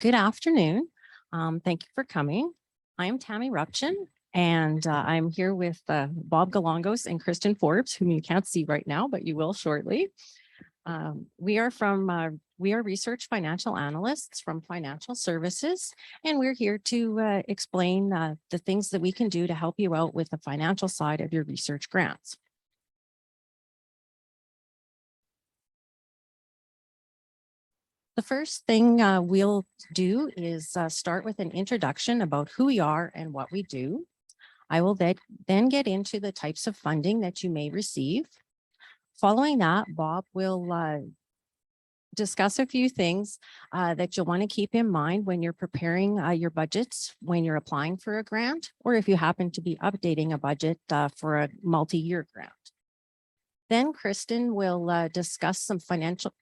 Good afternoon. Thank you for coming. I'm Tammy Rupchin, and I'm here with Bob Galongos and Kristen Forbes, whom you can't see right now, but you will shortly. We are research financial analysts from financial services, and we're here to explain the things that we can do to help you out with the financial side of your research grants. The first thing we'll do is start with an introduction about who we are and what we do. I will then get into the types of funding that you may receive. Following that, Bob will discuss a few things that you'll want to keep in mind when you're preparing your budgets, when you're applying for a grant, or if you happen to be updating a budget for a multi-year grant. Then Kristen will discuss some financial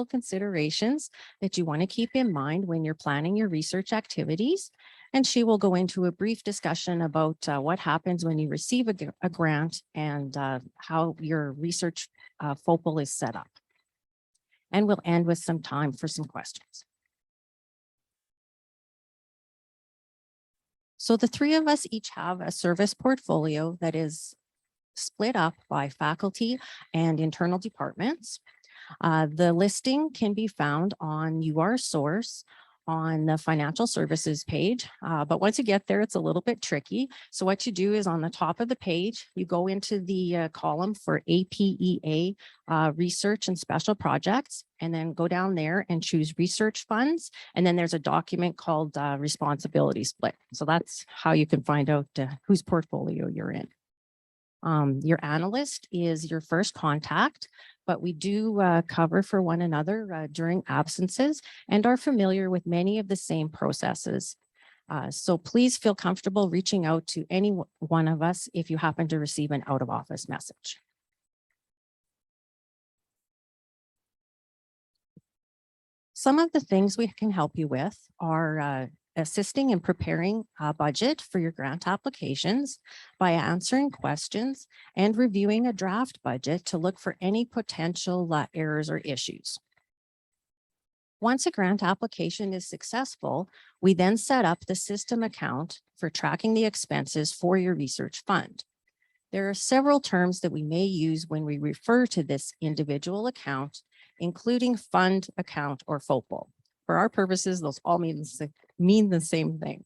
considerations that you want to keep in mind when you're planning your research activities. And she will go into a brief discussion about what happens when you receive a grant and how your research focal is set up. And we'll end with some time for some questions. So the three of us each have a service portfolio that is split up by faculty and internal departments. The listing can be found on URSource on the financial services page. But once you get there, it's a little bit tricky. So what you do is on the top of the page, you go into the column for APEA research and special projects, and then go down there and choose research funds. And then there's a document called responsibility split. So that's how you can find out whose portfolio you're in. Your analyst is your first contact, but we do cover for one another during absences and are familiar with many of the same processes. So please feel comfortable reaching out to any one of us if you happen to receive an out-of-office message. Some of the things we can help you with are assisting in preparing a budget for your grant applications by answering questions and reviewing a draft budget to look for any potential errors or issues. Once a grant application is successful, we then set up the system account for tracking the expenses for your research fund. There are several terms that we may use when we refer to this individual account, including fund, account, or FOPL. For our purposes, those all mean the same thing.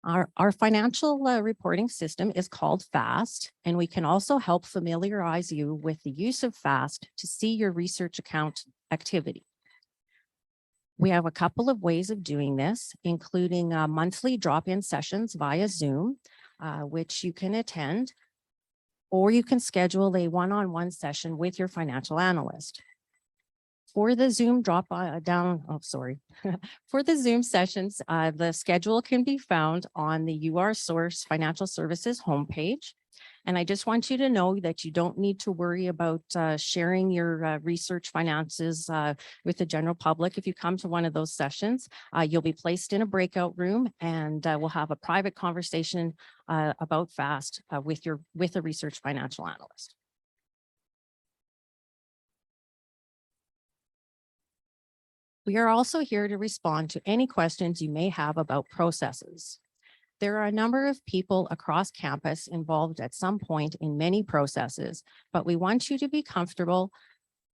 Our financial reporting system is called FAST, and we can also help familiarize you with the use of FAST to see your research account activity. We have a couple of ways of doing this, including monthly drop-in sessions via Zoom, which you can attend, or you can schedule a one-on-one session with your financial analyst. For the Zoom for the Zoom sessions, the schedule can be found on the URSource Financial Services homepage. And I just want you to know that you don't need to worry about sharing your research finances with the general public. If you come to one of those sessions, you'll be placed in a breakout room, and we'll have a private conversation about FAST with a research financial analyst. We are also here to respond to any questions you may have about processes. There are a number of people across campus involved at some point in many processes, but we want you to be comfortable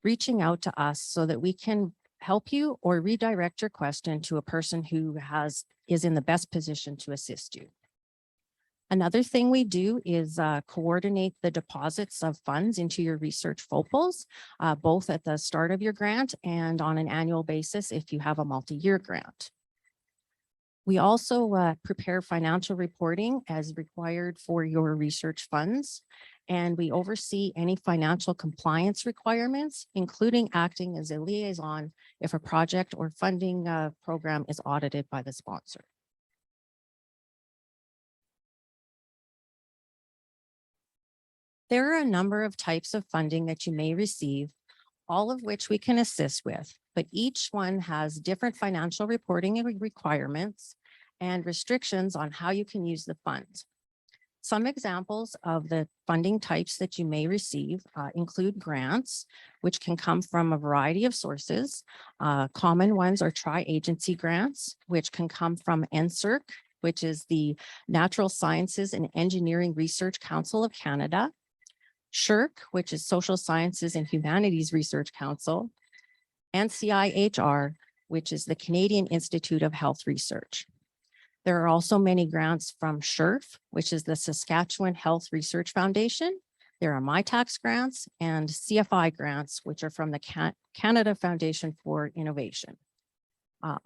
reaching out to us so that we can help you or redirect your question to a person who is in the best position to assist you. Another thing we do is coordinate the deposits of funds into your research FOPLs, both at the start of your grant and on an annual basis if you have a multi-year grant. We also prepare financial reporting as required for your research funds, and we oversee any financial compliance requirements, including acting as a liaison if a project or funding program is audited by the sponsor. There are a number of types of funding that you may receive, all of which we can assist with, but each one has different financial reporting requirements and restrictions on how you can use the funds. Some examples of the funding types that you may receive include grants, which can come from a variety of sources. Common ones are tri-agency grants, which can come from NSERC, which is the Natural Sciences and Engineering Research Council of Canada, SSHRC, which is Social Sciences and Humanities Research Council, and CIHR, which is the Canadian Institute of Health Research. There are also many grants from SSHRF, which is the Saskatchewan Health Research Foundation. There are MyTax grants and CFI grants, which are from the Canada Foundation for Innovation.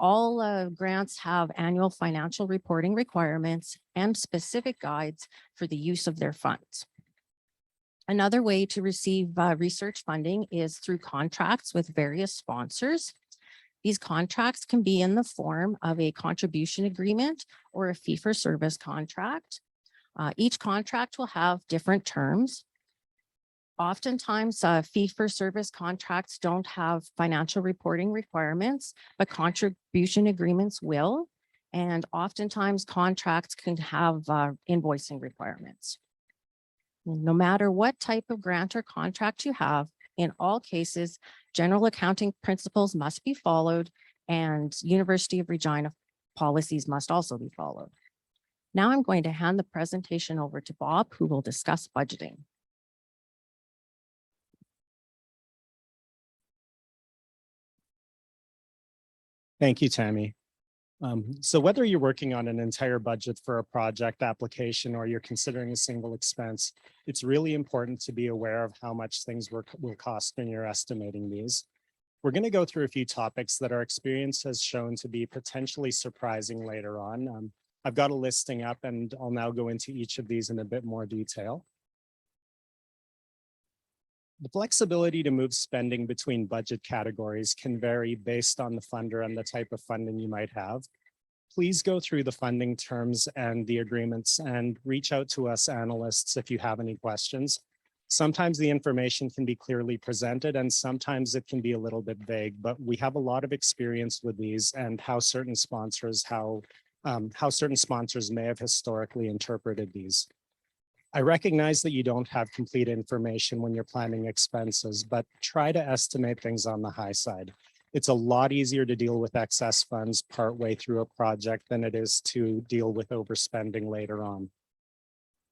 All grants have annual financial reporting requirements and specific guides for the use of their funds. Another way to receive research funding is through contracts with various sponsors. These contracts can be in the form of a contribution agreement or a fee-for-service contract. Each contract will have different terms. Oftentimes, fee-for-service contracts don't have financial reporting requirements, but contribution agreements will. And oftentimes, contracts can have invoicing requirements. No matter what type of grant or contract you have, in all cases, general accounting principles must be followed and University of Regina policies must also be followed. Now I'm going to hand the presentation over to Bob, who will discuss budgeting. Thank you, Tammy. So whether you're working on an entire budget for a project application or you're considering a single expense, it's really important to be aware of how much things will cost when you're estimating these. We're going to go through a few topics that our experience has shown to be potentially surprising later on. I've got a listing up and I'll now go into each of these in a bit more detail. The flexibility to move spending between budget categories can vary based on the funder and the type of funding you might have. Please go through the funding terms and the agreements and reach out to us analysts if you have any questions. Sometimes the information can be clearly presented and sometimes it can be a little bit vague, but we have a lot of experience with these and how certain sponsors may have historically interpreted these. I recognize that you don't have complete information when you're planning expenses, but try to estimate things on the high side. It's a lot easier to deal with excess funds partway through a project than it is to deal with overspending later on.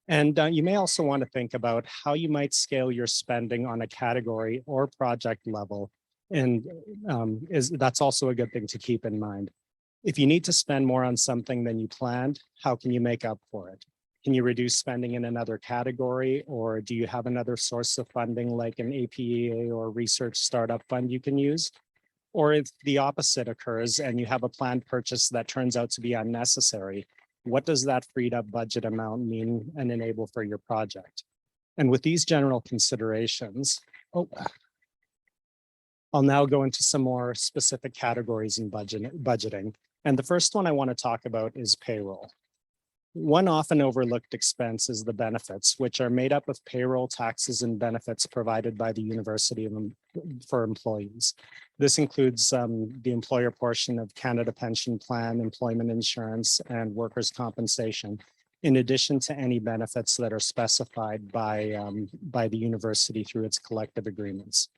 And you may also want to think about how you might scale your spending on a category or project level. And that's also a good thing to keep in mind. If you need to spend more on something than you planned, how can you make up for it? Can you reduce spending in another category, or do you have another source of funding like an APEA or research startup fund you can use? Or if the opposite occurs and you have a planned purchase that turns out to be unnecessary, what does that freed up budget amount mean and enable for your project? And with these general considerations, I'll now go into some more specific categories in budgeting. And the first one I want to talk about is payroll. One often overlooked expense is the benefits, which are made up of payroll, taxes, and benefits provided by the university for employees. This includes the employer portion of Canada Pension Plan, employment insurance, and workers' compensation, in addition to any benefits that are specified by the university through its collective agreements.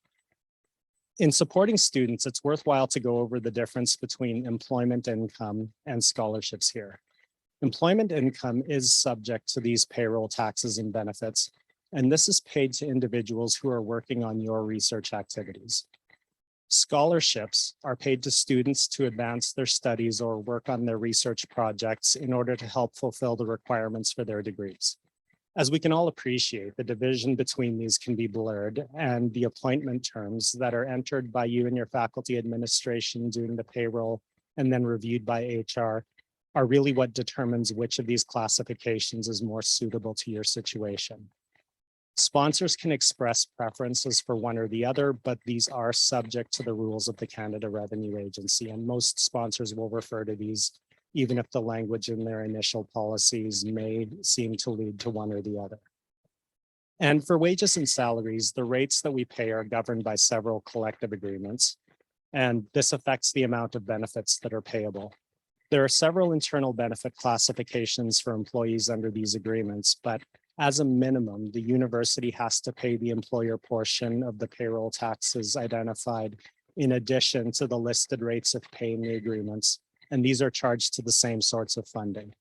In supporting students, it's worthwhile to go over the difference between employment income and scholarships here. Employment income is subject to these payroll taxes and benefits, and this is paid to individuals who are working on your research activities. Scholarships are paid to students to advance their studies or work on their research projects in order to help fulfill the requirements for their degrees. As we can all appreciate, the division between these can be blurred, and the appointment terms that are entered by you and your faculty administration doing the payroll and then reviewed by HR are really what determines which of these classifications is more suitable to your situation. Sponsors can express preferences for one or the other, but these are subject to the rules of the Canada Revenue Agency, and most sponsors will refer to these even if the language in their initial policies may seem to lead to one or the other. And for wages and salaries, the rates that we pay are governed by several collective agreements, and this affects the amount of benefits that are payable. There are several internal benefit classifications for employees under these agreements, but as a minimum, the university has to pay the employer portion of the payroll taxes identified in addition to the listed rates of pay in the agreements, and these are charged to the same sorts of funding.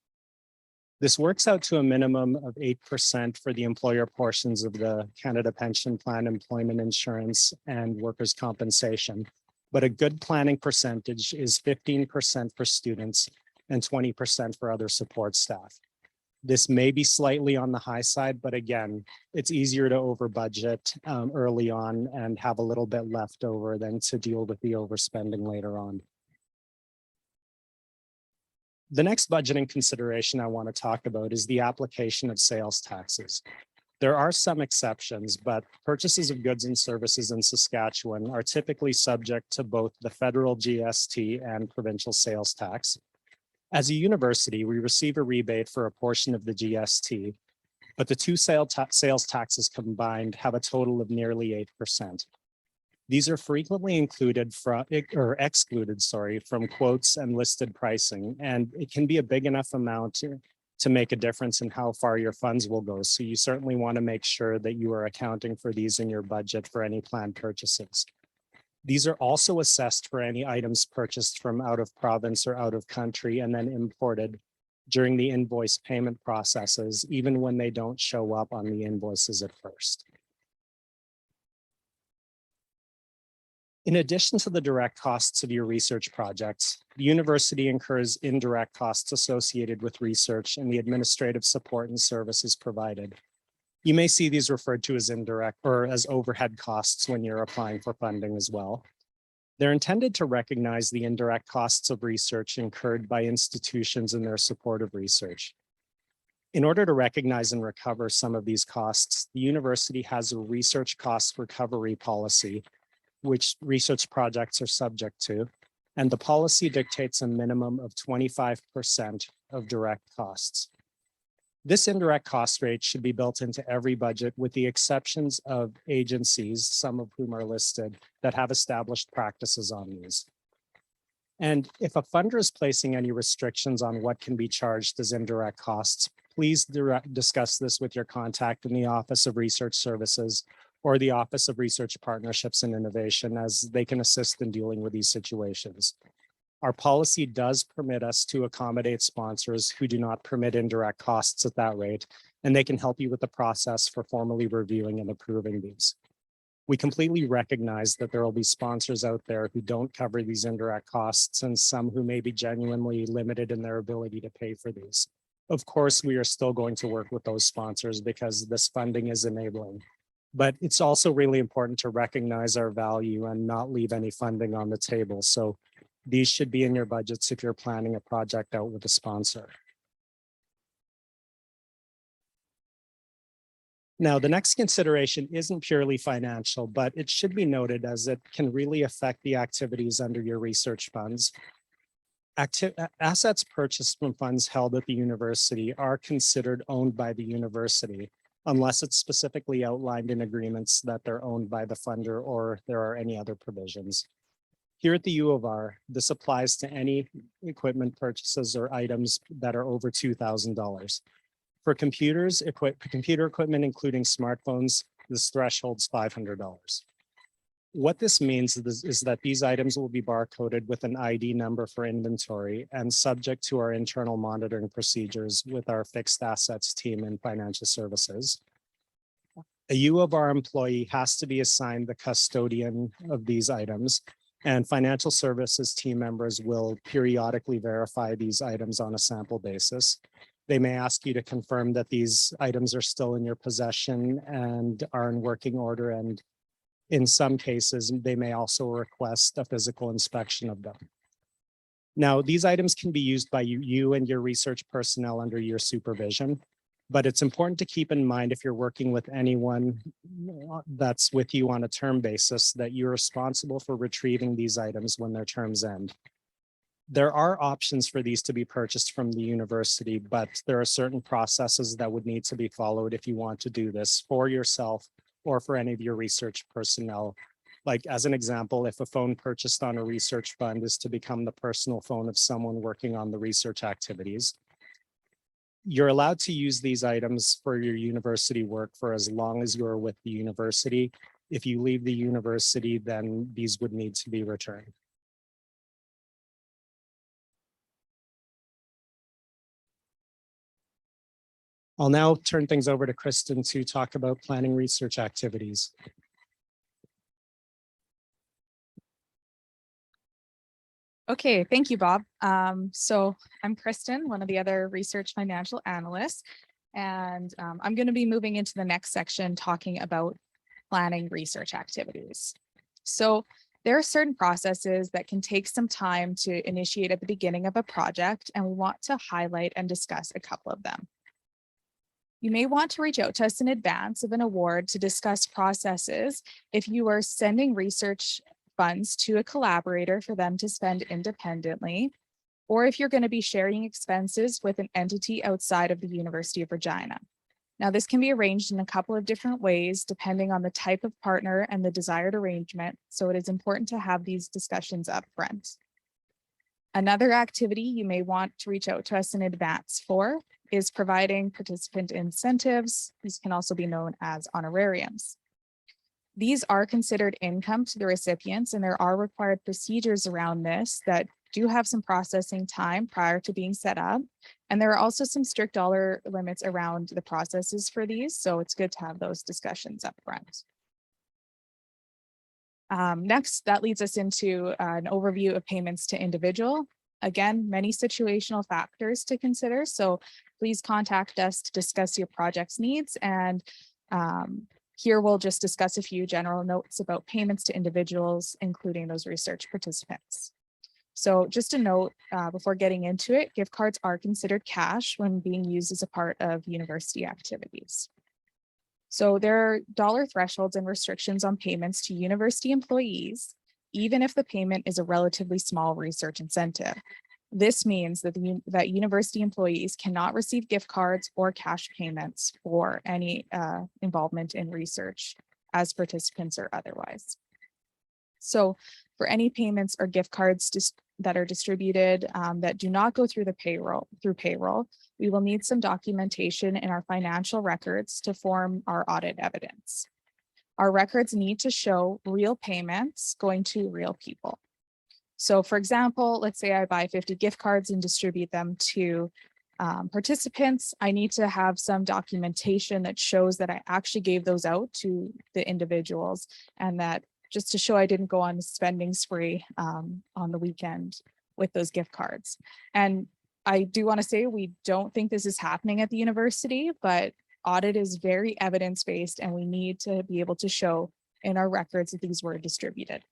This works out to a minimum of 8% for the employer portions of the Canada Pension Plan, employment insurance, and workers' compensation. But a good planning percentage is 15% for students and 20% for other support staff. This may be slightly on the high side, but again, it's easier to over budget early on and have a little bit left over than to deal with the overspending later on. The next budgeting consideration I want to talk about is the application of sales taxes. There are some exceptions, but purchases of goods and services in Saskatchewan are typically subject to both the federal GST and provincial sales tax. As a university, we receive a rebate for a portion of the GST, but the two sales taxes combined have a total of nearly 8%. These are frequently included from or excluded, from quotes and listed pricing, and it can be a big enough amount to make a difference in how far your funds will go. So you certainly want to make sure that you are accounting for these in your budget for any planned purchases. These are also assessed for any items purchased from out of province or out of country and then imported during the invoice payment processes, even when they don't show up on the invoices at first. In addition to the direct costs of your research projects, the university incurs indirect costs associated with research and the administrative support and services provided. You may see these referred to as indirect or as overhead costs when you're applying for funding as well. They're intended to recognize the indirect costs of research incurred by institutions in their support of research. In order to recognize and recover some of these costs, the university has a research cost recovery policy which research projects are subject to, and the policy dictates a minimum of 25% of direct costs. This indirect cost rate should be built into every budget with the exceptions of agencies, some of whom are listed, that have established practices on these. And if a funder is placing any restrictions on what can be charged as indirect costs, please discuss this with your contact in the Office of Research Services or the Office of Research Partnerships and Innovation, as they can assist in dealing with these situations. Our policy does permit us to accommodate sponsors who do not permit indirect costs at that rate, and they can help you with the process for formally reviewing and approving these. We completely recognize that there will be sponsors out there who don't cover these indirect costs and some who may be genuinely limited in their ability to pay for these. Of course, we are still going to work with those sponsors because this funding is enabling. But it's also really important to recognize our value and not leave any funding on the table. So these should be in your budgets if you're planning a project out with a sponsor. Now, the next consideration isn't purely financial, but it should be noted as it can really affect the activities under your research funds. Assets purchased from funds held at the university are considered owned by the university, unless it's specifically outlined in agreements that they're owned by the funder or there are any other provisions. Here at the U of R, this applies to any equipment purchases or items that are over $2,000. For computer equipment, including smartphones, this threshold's $500. What this means is that these items will be barcoded with an ID number for inventory and subject to our internal monitoring procedures with our fixed assets team in financial services. A U of R employee has to be assigned the custodian of these items, and financial services team members will periodically verify these items on a sample basis. They may ask you to confirm that these items are still in your possession and are in working order, and in some cases, they may also request a physical inspection of them. Now, these items can be used by you and your research personnel under your supervision, but it's important to keep in mind if you're working with anyone that's with you on a term basis that you're responsible for retrieving these items when their terms end. There are options for these to be purchased from the university, but there are certain processes that would need to be followed if you want to do this for yourself or for any of your research personnel Like as an example, if a phone purchased on a research fund is to become the personal phone of someone working on the research activities, you're allowed to use these items for your university work for as long as you're with the university. If you leave the university, then these would need to be returned. I'll now turn things over to Kristen to talk about planning research activities. Okay, thank you, Bob. So I'm Kristen, one of the other research financial analysts, and I'm going to be moving into the next section talking about planning research activities. So there are certain processes that can take some time to initiate at the beginning of a project, and we want to highlight and discuss a couple of them. You may want to reach out to us in advance of an award to discuss processes if you are sending research funds to a collaborator for them to spend independently, or if you're going to be sharing expenses with an entity outside of the University of Regina. Now, this can be arranged in a couple of different ways depending on the type of partner and the desired arrangement, so it is important to have these discussions up front. Another activity you may want to reach out to us in advance for is providing participant incentives. These can also be known as honorariums. These are considered income to the recipients, and there are required procedures around this that do have some processing time prior to being set up. And there are also some strict dollar limits around the processes for these, so it's good to have those discussions up front. Next, that leads us into an overview of payments to individual. Again, many situational factors to consider, so please contact us to discuss your project's needs, and here we'll just discuss a few general notes about payments to individuals, including those research participants. So just a note before getting into it, gift cards are considered cash when being used as a part of university activities. So there are dollar thresholds and restrictions on payments to university employees, even if the payment is a relatively small research incentive. This means that that university employees cannot receive gift cards or cash payments for any involvement in research as participants or otherwise. So for any payments or gift cards that are distributed that do not go through payroll, we will need some documentation in our financial records to form our audit evidence. Our records need to show real payments going to real people. So for example, let's say I buy 50 gift cards and distribute them to participants. I need to have some documentation that shows that I actually gave those out to the individuals, and that just to show I didn't go on a spending spree on the weekend with those gift cards. And I do want to say we don't think this is happening at the university, but audit is very evidence-based, and we need to be able to show in our records that these were distributed.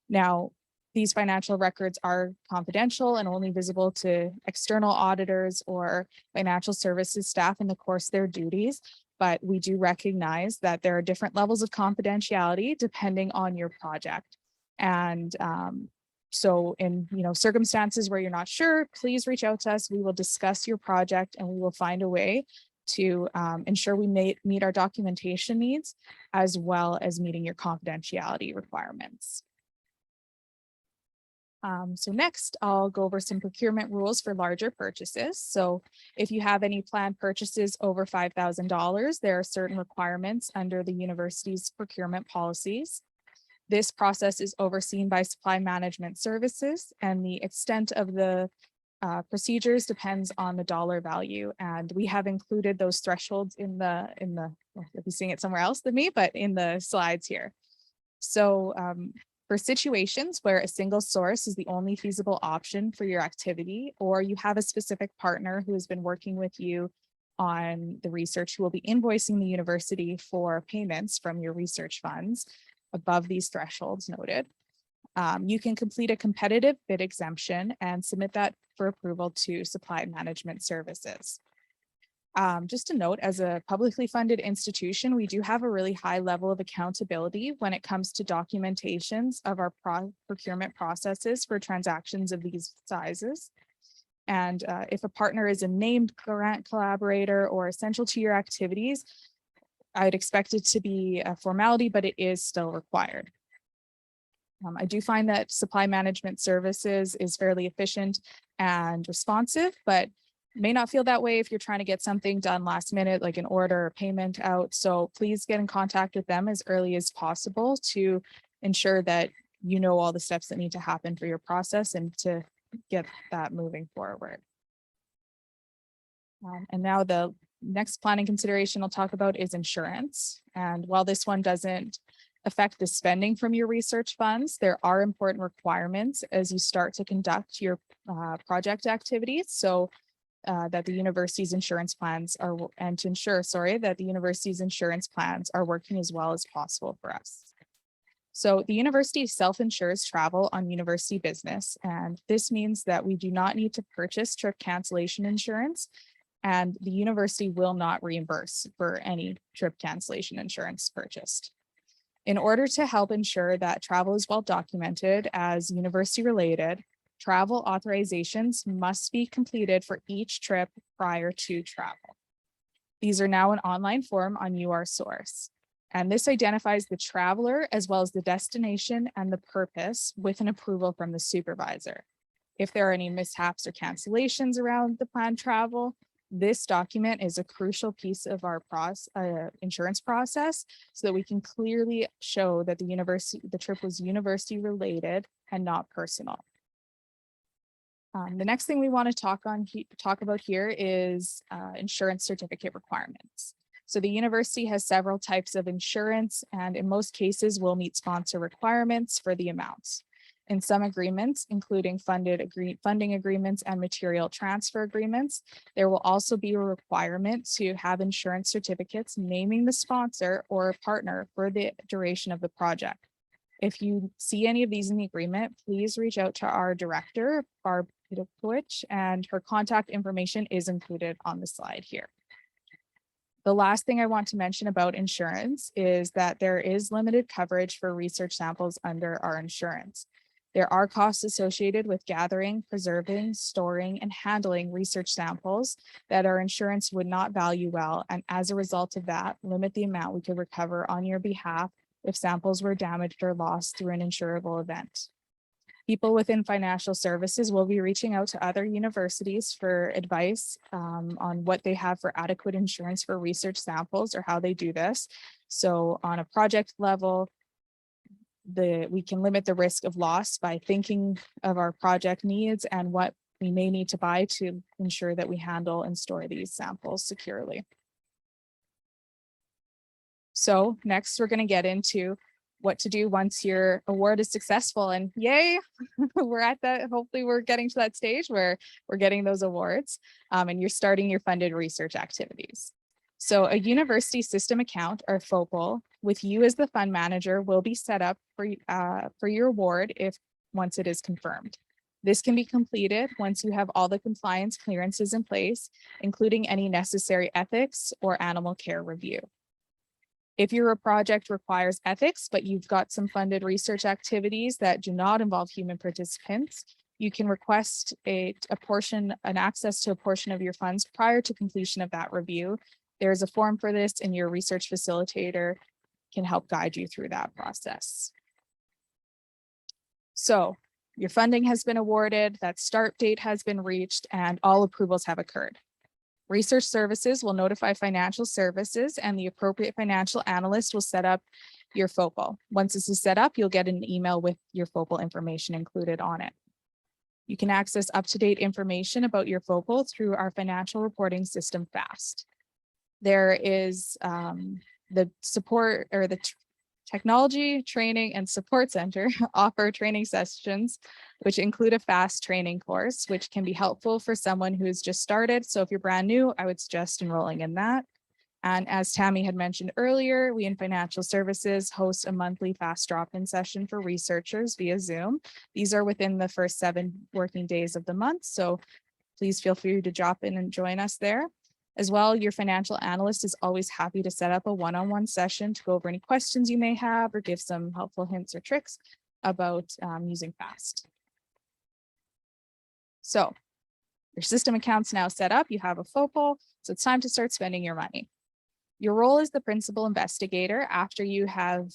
Now, these financial records are confidential and only visible to external auditors or financial services staff in the course of their duties, but we do recognize that there are different levels of confidentiality depending on your project. And so in circumstances where you're not sure, please reach out to us. We will discuss your project and we will find a way to ensure we meet our documentation needs as well as meeting your confidentiality requirements. So next, I'll go over some procurement rules for larger purchases. So if you have any planned purchases over $5,000, there are certain requirements under the university's procurement policies. This process is overseen by supply management services, and the extent of the procedures depends on the dollar value. And we have included those thresholds in the well, you'll be seeing it somewhere else than me, but in the slides here. So for situations where a single source is the only feasible option for your activity, or you have a specific partner who has been working with you on the research who will be invoicing the university for payments from your research funds above these thresholds noted, you can complete a competitive bid exemption and submit that for approval to supply management services. Just a note, as a publicly funded institution, we do have a really high level of accountability when it comes to documentations of our procurement processes for transactions of these sizes. And if a partner is a named grant collaborator or essential to your activities, I'd expect it to be a formality, but it is still required. I do find that supply management services is fairly efficient and responsive, but may not feel that way if you're trying to get something done last minute, like an order or payment out. So please get in contact with them as early as possible to ensure that you know all the steps that need to happen for your process and to get that moving forward. And now the next planning consideration I'll talk about is insurance. And while this one doesn't affect the spending from your research funds, there are important requirements as you start to conduct your project activities. So that the university's insurance plans are, and to ensure, that the university's insurance plans are working as well as possible for us. So the university self-insures travel on university business, and this means that we do not need to purchase trip cancellation insurance, and the university will not reimburse for any trip cancellation insurance purchased. In order to help ensure that travel is well documented as university related, travel authorizations must be completed for each trip prior to travel. These are now an online form on URSource, and this identifies the traveler as well as the destination and the purpose with an approval from the supervisor. If there are any mishaps or cancellations around the planned travel, this document is a crucial piece of our insurance process so that we can clearly show that the trip was university related and not personal. The next thing we want to talk about here is insurance certificate requirements. So the university has several types of insurance, and in most cases will meet sponsor requirements for the amounts. In some agreements, including funding agreements and material transfer agreements, there will also be a requirement to have insurance certificates naming the sponsor or partner for the duration of the project. If you see any of these in the agreement, please reach out to our director, Barb, and her contact information is included on the slide here. The last thing I want to mention about insurance is that there is limited coverage for research samples under our insurance. There are costs associated with gathering, preserving, storing, and handling research samples that our insurance would not value well, and as a result of that, limit the amount we could recover on your behalf if samples were damaged or lost through an insurable event. People within financial services will be reaching out to other universities for advice on what they have for adequate insurance for research samples or how they do this. So on a project level, we can limit the risk of loss by thinking of our project needs and what we may need to buy to ensure that we handle and store these samples securely. So next, we're going to get into what to do once your award is successful, and yay, we're at that. Hopefully we're getting to that stage where we're getting those awards and you're starting your funded research activities. So a university system account, or FOPL, with you as the fund manager will be set up for your award once it is confirmed. This can be completed once you have all the compliance clearances in place, including any necessary ethics or animal care review. If your project requires ethics, but you've got some funded research activities that do not involve human participants, you can request an access to a portion of your funds prior to completion of that review. There's a form for this, and your research facilitator can help guide you through that process. So your funding has been awarded, that start date has been reached, and all approvals have occurred. Research services will notify financial services, and the appropriate financial analyst will set up your FOPL. Once this is set up, you'll get an email with your FOPL information included on it. You can access up-to-date information about your FOPL through our financial reporting system, FAST. There is the support, or the Technology, Training, and Support Center offer training sessions, which include a FAST training course, which can be helpful for someone who's just started. So if you're brand new, I would suggest enrolling in that. And as Tammy had mentioned earlier, we in financial services host a monthly FAST drop-in session for researchers via Zoom. These are within the first 7 working days of the month. So please feel free to drop in and join us there. As well, your financial analyst is always happy to set up a one-on-one session to go over any questions you may have or give some helpful hints or tricks about using FAST. So your system account's now set up, you have a FOPL, so it's time to start spending your money. Your role as the principal investigator after you have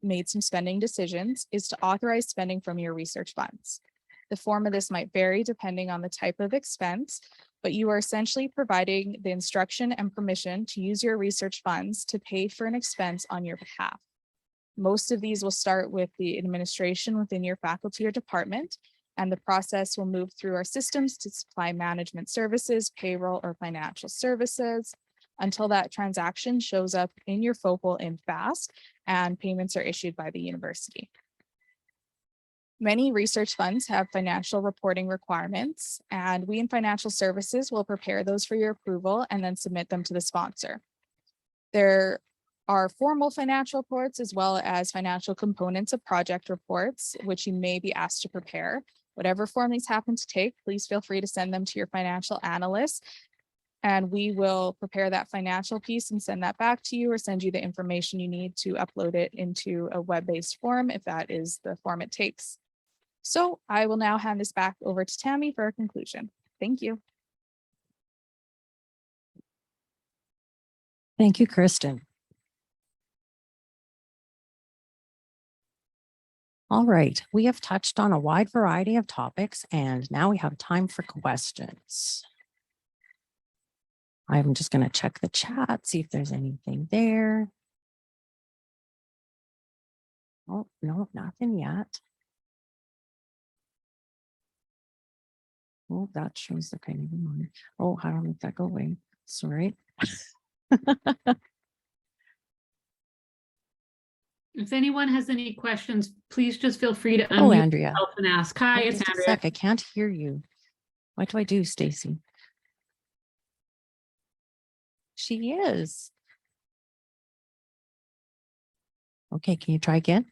made some spending decisions is to authorize spending from your research funds. The form of this might vary depending on the type of expense, but you are essentially providing the instruction and permission to use your research funds to pay for an expense on your behalf. Most of these will start with the administration within your faculty or department, and the process will move through our systems to supply management services, payroll, or financial services until that transaction shows up in your FOPL in FAST and payments are issued by the university. Many research funds have financial reporting requirements, and we in financial services will prepare those for your approval and then submit them to the sponsor. There are formal financial reports as well as financial components of project reports, which you may be asked to prepare. Whatever form these happen to take, please feel free to send them to your financial analyst, and we will prepare that financial piece and send that back to you or send you the information you need to upload it into a web-based form if that is the form it takes. So I will now hand this back over to Tammy for a conclusion. Thank you. Thank you, Kristen. All right, we have touched on a wide variety of topics, and now we have time for questions. I'm just going to check the chat, see if there's anything there. Oh, no, nothing yet. Oh, that shows the kind of one. Oh, how do I make that go away? Sorry. If anyone has any questions, please just feel free to Oh, unmute Andrea. yourself and ask. Hi, Oh, it's just a Andrea. sec, I can't hear you. What do I do, Stacy? She is. Okay, can you try again?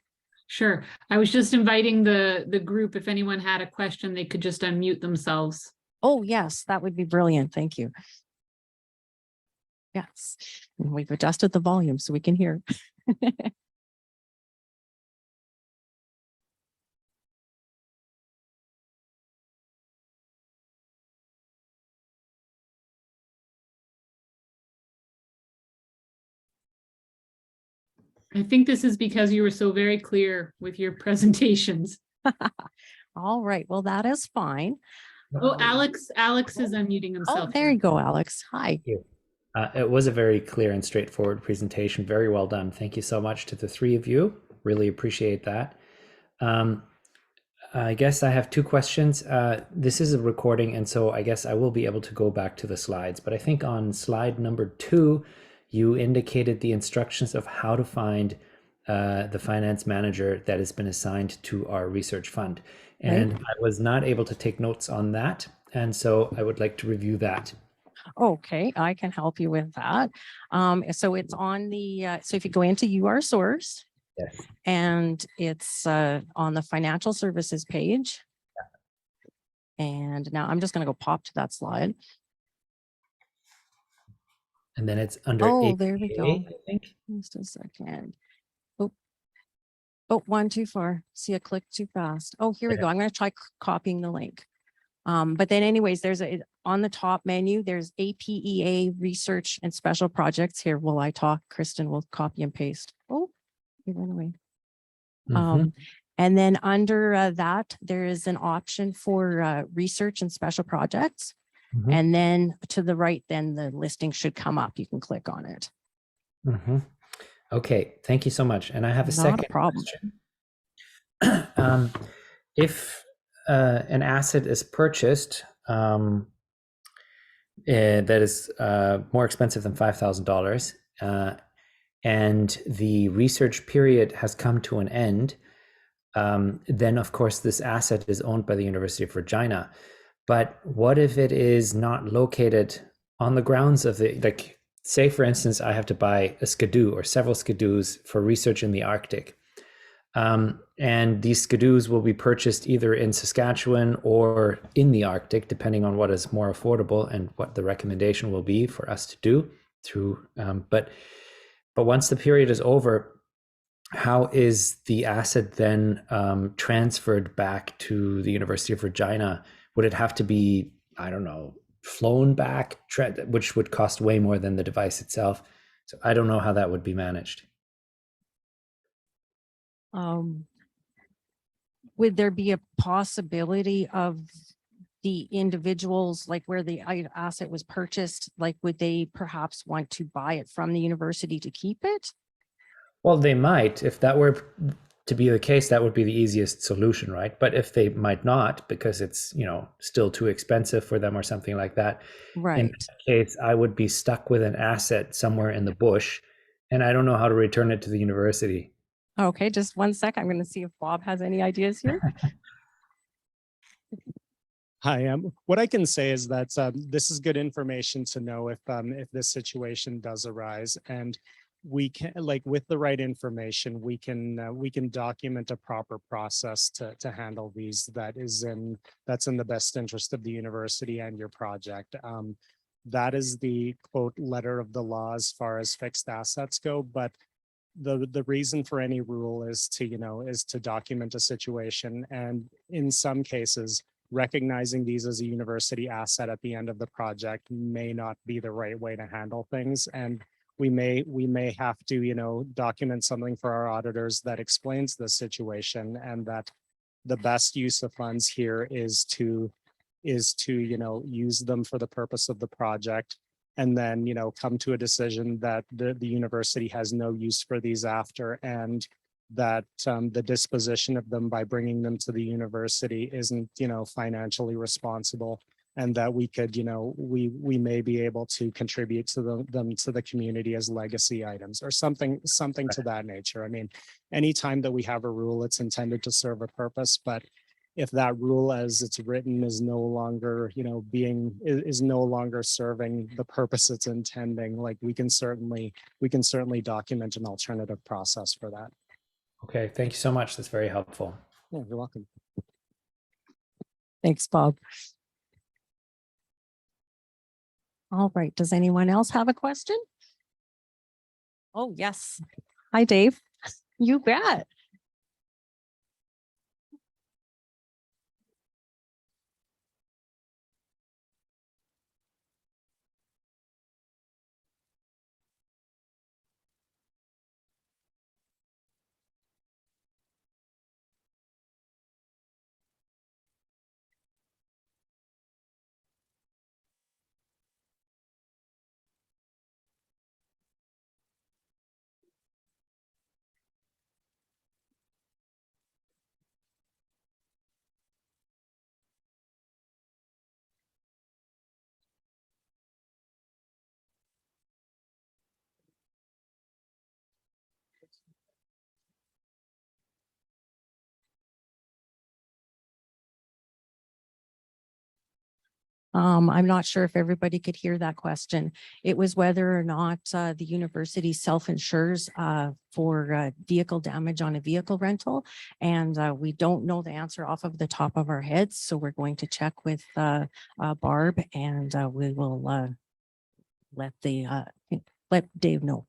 Sure. I was just inviting the group. If anyone had a question, they could just unmute themselves. Oh, yes, that would be brilliant. Thank you. Yes, and we've adjusted the volume so we can hear. I think this is because you were so very clear with your presentations. All right, well, that is fine. Oh, Alex is unmuting Oh, himself. there you go, Alex. Hi. Thank you. It was a very clear and straightforward presentation. Very well done. Thank you so much to the three of you. Really appreciate that. I guess I have two questions. This is a recording, and so I guess I will be able to go back to the slides. But I think on slide number 2, you indicated the instructions of how to find the finance manager that has been assigned to our research fund. And I was not able to take notes on that. And so I would like to review that. Okay, I can help you with that. So it's on the, so if you go into UR source, Yes. and it's on the financial services page. And now I'm just going to go pop to that slide. And then it's under Oh, APA, there we go. I think. Just a second. Oh, one too far. See, I clicked too fast. Oh, here we go. I'm going to try copying the link. But then anyways, there's on the top menu, there's APEA research and special projects. Here, while I talk, Kristen will copy and paste. Oh, it went away. And then under that, there is an option for research and special projects. And then to the right, then the listing should come up. You can click on it. Okay, thank you so much. And I have a second problem. question. If an asset is purchased that is more expensive than $5,000 and the research period has come to an end, then of course this asset is owned by the University of Regina. But what if it is not located on the grounds of the, like, say for instance, I have to buy a skidoo or several skidoos for research in the Arctic. And these skidoos will be purchased either in Saskatchewan or in the Arctic, depending on what is more affordable and what the recommendation will be for us to do through. But once the period is over, how is the asset then transferred back to the University of Regina? Would it have to be, I don't know, flown back, which would cost way more than the device itself? So I don't know how that would be managed. Would there be a possibility of the individuals, like where the asset was purchased, like would they perhaps want to buy it from the university to keep it? Well, they might. If that were to be the case, that would be the easiest solution, right? But if they might not, because it's, still too expensive for them or something like that, in Right. that case, I would be stuck with an asset somewhere in the bush, and I don't know how to return it to the university. Okay, just one sec. I'm going to see if Bob has any ideas here. Hi, what I can say is that this is good information to know if this situation does arise, and we can, like, with the right information, we can document a proper process to handle these that's in the best interest of the university and your project. That is the quote letter of the law as far as fixed assets go, but the reason for any rule is to document a situation, and in some cases recognizing these as a university asset at the end of the project may not be the right way to handle things, and we may have to document something for our auditors that explains the situation, and that the best use of funds here is to use them for the purpose of the project, and then come to a decision that the university has no use for these after, and that the disposition of them by bringing them to the university isn't financially responsible, and that we could we may be able to contribute to them to the community as legacy items or something to that nature. I mean, anytime that we have a rule, it's intended to serve a purpose, but if that rule as it's written is no longer is no longer serving the purpose it's intending, like we can certainly document an alternative process for that. Okay, thank you so much. That's very helpful. Yeah, you're welcome. Thanks, Bob. All right. Does anyone else have a question? Oh, yes. Hi, Dave. You bet. I'm not sure if everybody could hear that question. It was whether or not the university self-insures for vehicle damage on a vehicle rental. And we don't know the answer off of the top of our heads. So we're going to check with Barb, and we will let Dave know.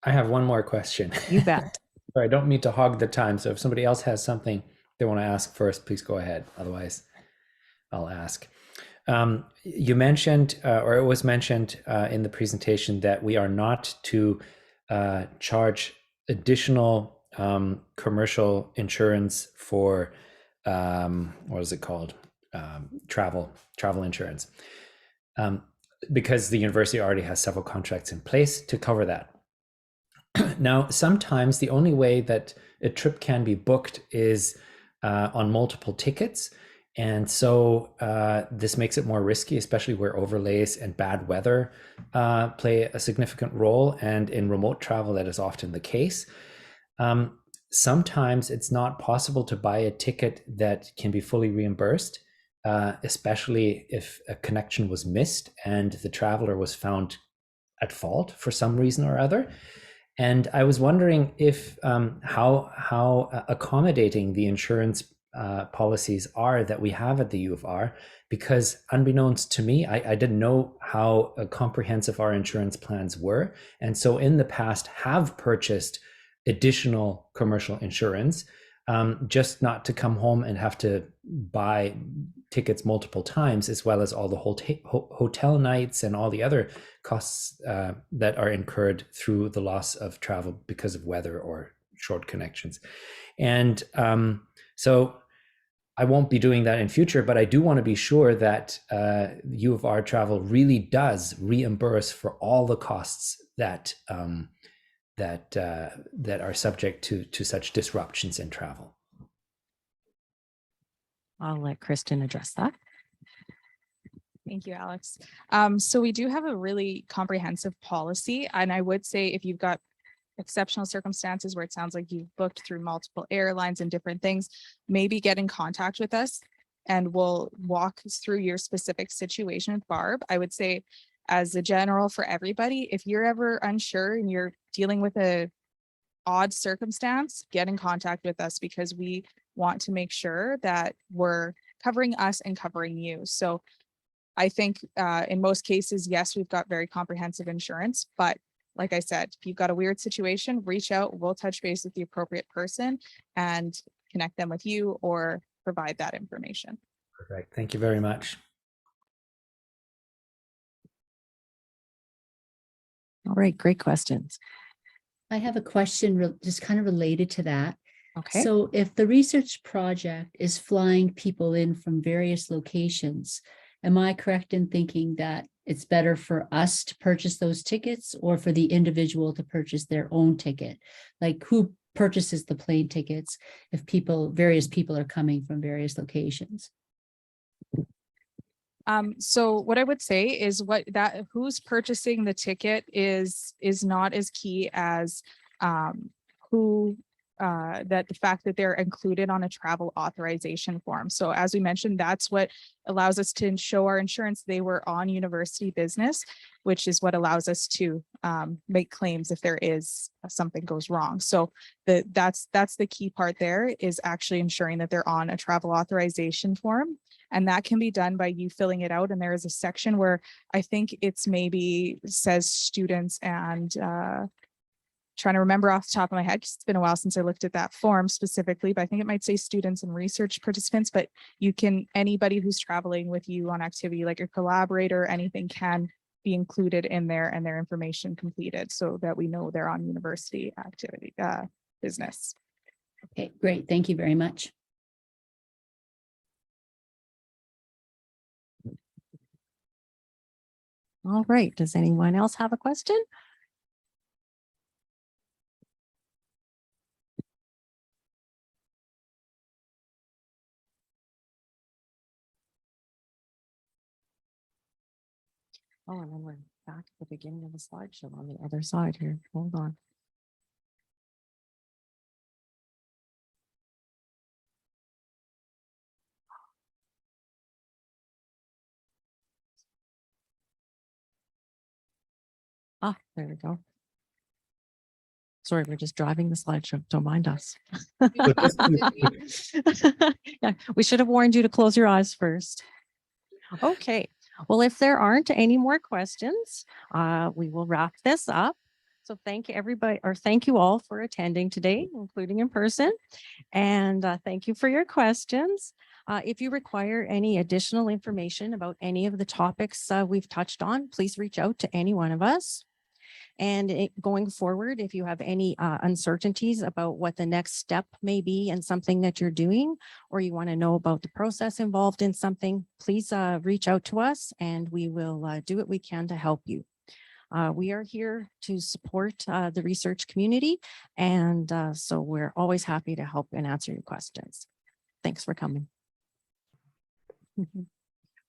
I have one more question. You bet. Sorry, I don't mean to hog the time. So if somebody else has something they want to ask first, please go ahead. Otherwise, I'll ask. You mentioned, or it was mentioned in the presentation, that we are not to charge additional commercial insurance for, what is it called? Travel insurance, because the university already has several contracts in place to cover that. Now, sometimes the only way that a trip can be booked is on multiple tickets. And so this makes it more risky, especially where overlays and bad weather play a significant role. And in remote travel, that is often the case. Sometimes it's not possible to buy a ticket that can be fully reimbursed, especially if a connection was missed and the traveler was found at fault for some reason or other. And I was wondering if how accommodating the insurance policies are that we have at the U of R, because unbeknownst to me, I didn't know how comprehensive our insurance plans were. And so in the past have purchased additional commercial insurance, just not to come home and have to buy tickets multiple times, as well as all the hotel nights and all the other costs that are incurred through the loss of travel because of weather or short connections. And so I won't be doing that in future, but I do want to be sure that U of R Travel really does reimburse for all the costs that that are subject to such disruptions in travel. I'll let Kristen address that. Thank you, Alex. So we do have a really comprehensive policy, and I would say if you've got exceptional circumstances where it sounds like you've booked through multiple airlines and different things, maybe get in contact with us and we'll walk through your specific situation with Barb. I would say as a general for everybody, if you're ever unsure and you're dealing with a odd circumstance, get in contact with us, because we want to make sure that we're covering us and covering you. So I think in most cases, yes, we've got very comprehensive insurance, but like I said, if you've got a weird situation, reach out, we'll touch base with the appropriate person and connect them with you or provide that information. Perfect. Thank you very much. All right, great questions. I have a question just kind of related to that. Okay. So if the research project is flying people in from various locations, am I correct in thinking that it's better for us to purchase those tickets or for the individual to purchase their own ticket? Like, who purchases the plane tickets if various people are coming from various locations? So what I would say is who's purchasing the ticket is not as key as the fact that they're included on a travel authorization form. So as we mentioned, that's what allows us to show our insurance they were on university business, which is what allows us to make claims if there is something goes wrong. So that's the key part there, is actually ensuring that they're on a travel authorization form. And that can be done by you filling it out. And there is a section where I think it's maybe says students and trying to remember off the top of my head, because it's been a while since I looked at that form specifically, but I think it might say students and research participants, but anybody who's traveling with you on activity, like your collaborator, anything can be included in there and their information completed so that we know they're on university activity business. Okay, great. Thank you very much. All right. Does anyone else have a question? Oh, and then we're back at the beginning of the slideshow on the other side here. Hold on. Ah, there we go. Sorry, we're just driving the slideshow. Don't mind us. Yeah, we should have warned you to close your eyes first. Okay. Well, if there aren't any more questions, we will wrap this up. So thank you everybody, or thank you all for attending today, including in person. And thank you for your questions. If you require any additional information about any of the topics we've touched on, please reach out to any one of us. And going forward, if you have any uncertainties about what the next step may be in something that you're doing, or you want to know about the process involved in something, please reach out to us and we will do what we can to help you. We are here to support the research community, and so we're always happy to help and answer your questions. Thanks for coming.